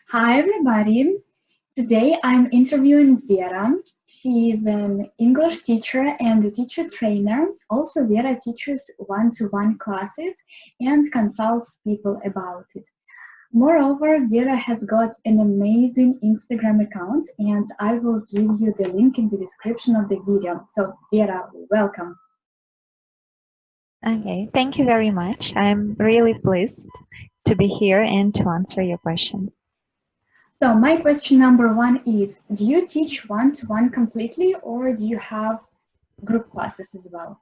Hi, everybody. Today I'm interviewing Vera. She is an English teacher and a teacher trainer. Also, Vera teaches one-to-one classes and consults people about it. Moreover, Vera has got an amazing Instagram account, and I will give you the link in the description of the video. So, Vera, welcome. Okay, thank you very much. I'm really pleased to be here and to answer your questions. So, my question number one is, do you teach one-to-one completely, or do you have group classes as well?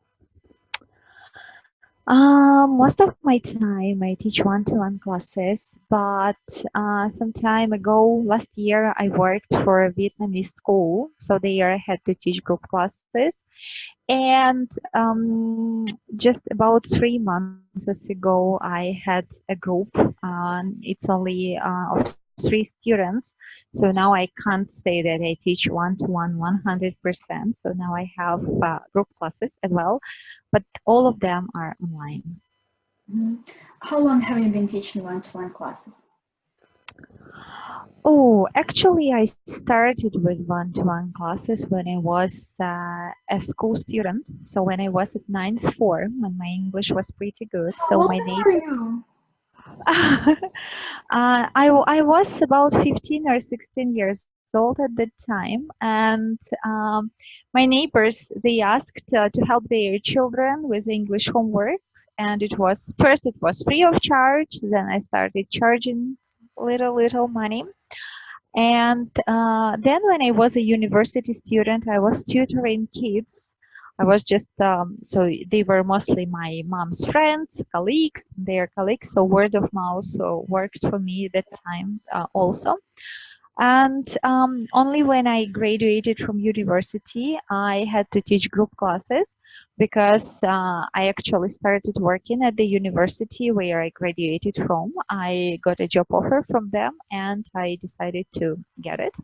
Most of my time I teach one-to-one classes, but some time ago, last year, I worked for a Vietnamese school. So there I had to teach group classes. And just about 3 months ago, I had a group. It's only of 3 students. So now I can't say that I teach one-to-one 100%. So now I have group classes as well, but all of them are online. How long have you been teaching one-to-one classes? Oh, actually, I started with one-to-one classes when I was a school student. So when I was at ninth form, when my English was pretty good. How So old my are neighbor, you? I was about 15 or 16 years old at that time, and my neighbors they asked to help their children with English homework, and it was free of charge. Then I started charging little money. And then, when I was a university student, I was tutoring kids. I was just, so they were mostly my mom's friends, colleagues, their colleagues. So, word of mouth worked for me at that time also. And only when I graduated from university, I had to teach group classes because I actually started working at the university where I graduated from. I got a job offer from them and I decided to get it.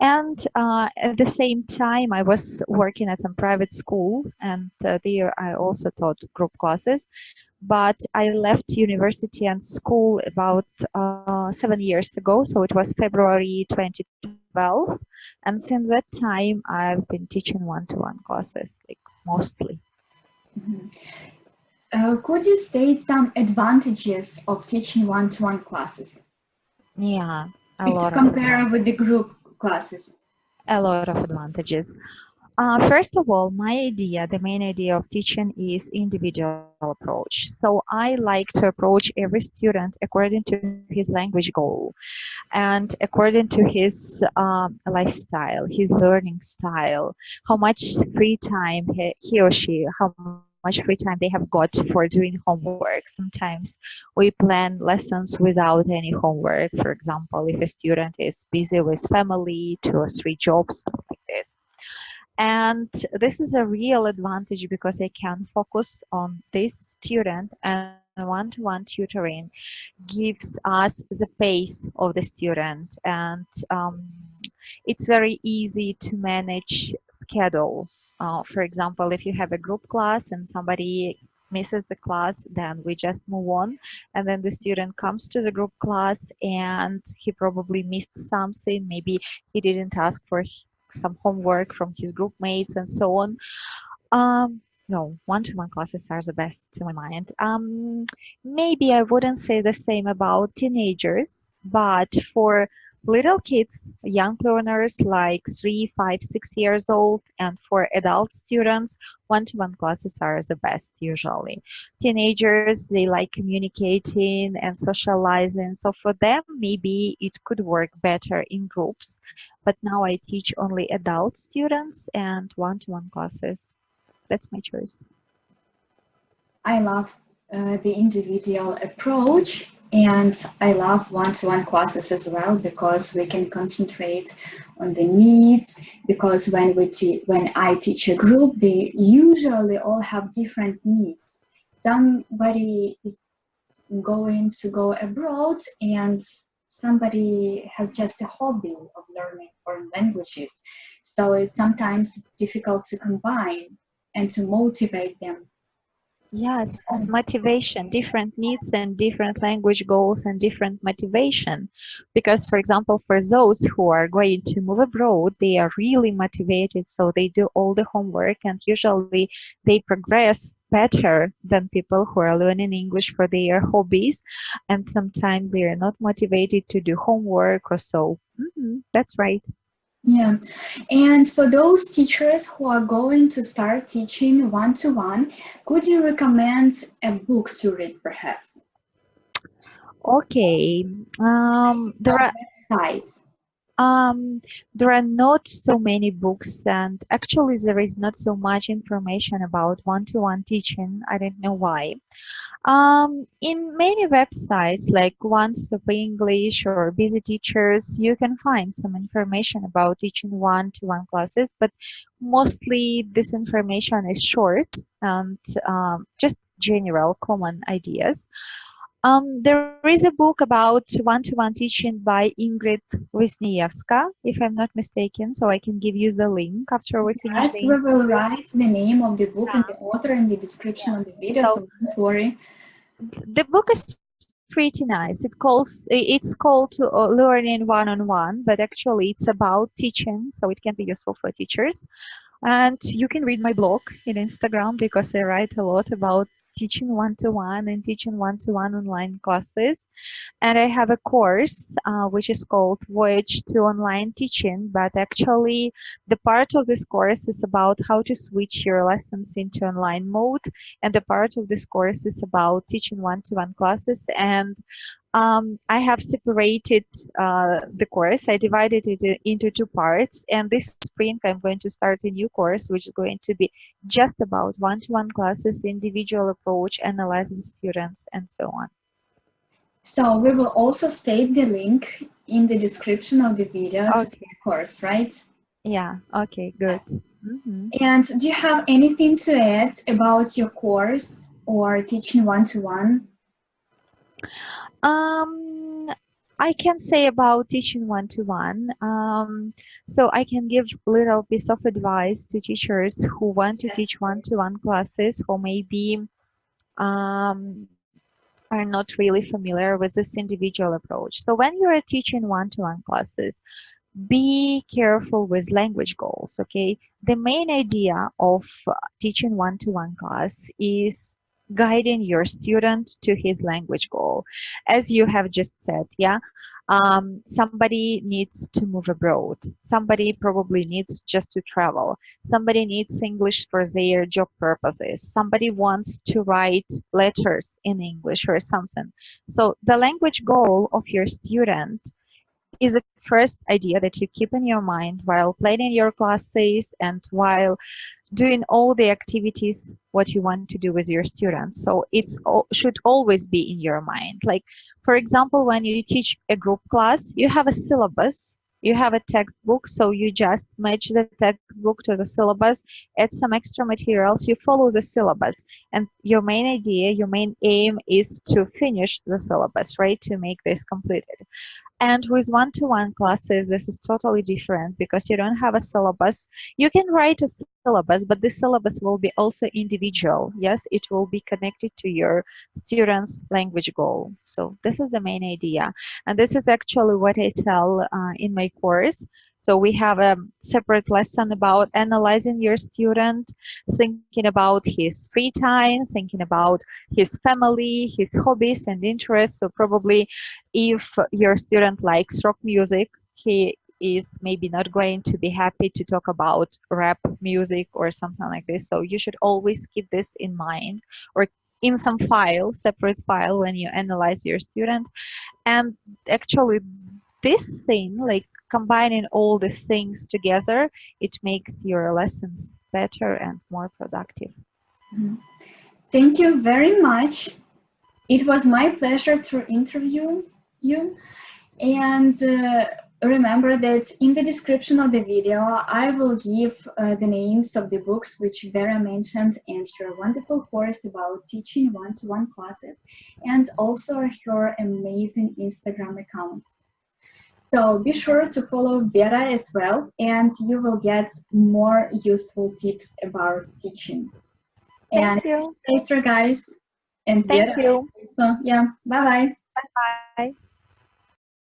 And at the same time, I was working at some private school, and there I also taught group classes. But I left university and school about 7 years ago, so it was February 2012. And since that time, I've been teaching one-to-one classes, like mostly. Mhm. Could you state some advantages of teaching one-to-one classes Yeah, a if to lot of compare advantages. with the group classes? A lot of advantages. First of all, the main idea of teaching is individual approach. So I like to approach every student according to his language goal and according to his lifestyle, his learning style, how much free time he or she, how much free time they have got for doing homework. Sometimes we plan lessons without any homework. For example, if a student is busy with family, 2 or 3 jobs, something like this. And this is a real advantage because I can focus on this student, and one-to-one tutoring gives us the pace of the student, and it's very easy to manage schedule. For example, if you have a group class and somebody misses the class, then we just move on, and then the student comes to the group class and he probably missed something. Maybe he didn't ask for some homework from his group mates and so on. No, one-to-one classes are the best to my mind. Maybe I wouldn't say the same about teenagers, but for little kids, young learners like 3, 5, 6 years old, and for adult students, one-to-one classes are the best usually. Teenagers, they like communicating and socializing, so for them, maybe it could work better in groups. But now I teach only adult students and one-to-one classes. That's my choice. I love the individual approach, and I love one-to-one classes as well because we can concentrate on the needs. Because when I teach a group, they usually all have different needs. Somebody is going to go abroad, and somebody has just a hobby of learning foreign languages. So sometimes it's difficult to combine and to motivate them. Yes, motivation, different needs and different language goals and different motivation. Because, for example, for those who are going to move abroad, they are really motivated, so they do all the homework and usually they progress better than people who are learning English for their hobbies. And sometimes they are not motivated to do homework or so. That's right. Yeah, and for those teachers who are going to start teaching one-to-one, could you recommend a book to read, perhaps? Okay. There Some are websites. Um, there are not so many books, and actually, there is not so much information about one-to-one teaching. I don't know why. In many websites like One Stop English or Busy Teachers, you can find some information about teaching one-to-one classes, but mostly this information is short and just general common ideas. There is a book about one-to-one teaching by Ingrid Wisniewska, if I'm not mistaken, so I can give you the link after we finish Yes, the we will interview. write the name of the book and Yeah, the author in the description of the yes. video, So so don't worry. the book is pretty nice. It's called Learning One-on-One, but actually it's about teaching, so it can be useful for teachers. And you can read my blog in Instagram because I write a lot about teaching one-to-one and teaching one-to-one online classes. And I have a course which is called Voyage to Online Teaching. But actually, the part of this course is about how to switch your lessons into online mode, and the part of this course is about teaching one-to-one classes. And I have separated the course. I divided it into two parts. And this spring, I'm going to start a new course, which is going to be just about one-to-one classes, individual approach, analyzing students, and so on. So we will also state the link in the description of the video to the Okay. course, right? Yeah. Okay. Good. hmm And do you have anything to add about your course or teaching one-to-one? Um, I can say about teaching one-to-one. So I can give little piece of advice to teachers who want to Yes. teach one-to-one classes, who maybe um, are not really familiar with this individual approach. So when you are teaching one-to-one classes, be careful with language goals. Okay, the main idea of teaching one-to-one class is guiding your student to his language goal, as you have just said. Yeah, somebody needs to move abroad, somebody probably needs just to travel, somebody needs English for their job purposes, somebody wants to write letters in English or something. So the language goal of your student is the first idea that you keep in your mind while planning your classes and while doing all the activities what you want to do with your students. So it's should always be in your mind. Like, for example, when you teach a group class, you have a syllabus, you have a textbook, so you just match the textbook to the syllabus, add some extra materials, you follow the syllabus, and your main idea, your main aim is to finish the syllabus, right, to make this completed. And with one-to-one classes, this is totally different because you don't have a syllabus. You can write a syllabus, but the syllabus will be also individual. Yes, it will be connected to your students' language goal. So this is the main idea. And this is actually what I tell in my course. So we have a separate lesson about analyzing your student, thinking about his free time, thinking about his family, his hobbies and interests. So probably if your student likes rock music, he is maybe not going to be happy to talk about rap music or something like this. So you should always keep this in mind or in some file, separate file when you analyze your student. And actually this thing, like combining all these things together, it makes your lessons better and more productive. Mhm. Thank you very much. It was my pleasure to interview you. And remember that in the description of the video, I will give the names of the books which Vera mentioned and her wonderful course about teaching one-to-one classes, and also her amazing Instagram account. So be sure to follow Vera as well, and you will get more useful tips about teaching. And Thank see you you. later, guys. And Vera, Thank you. so yeah, bye bye. Bye.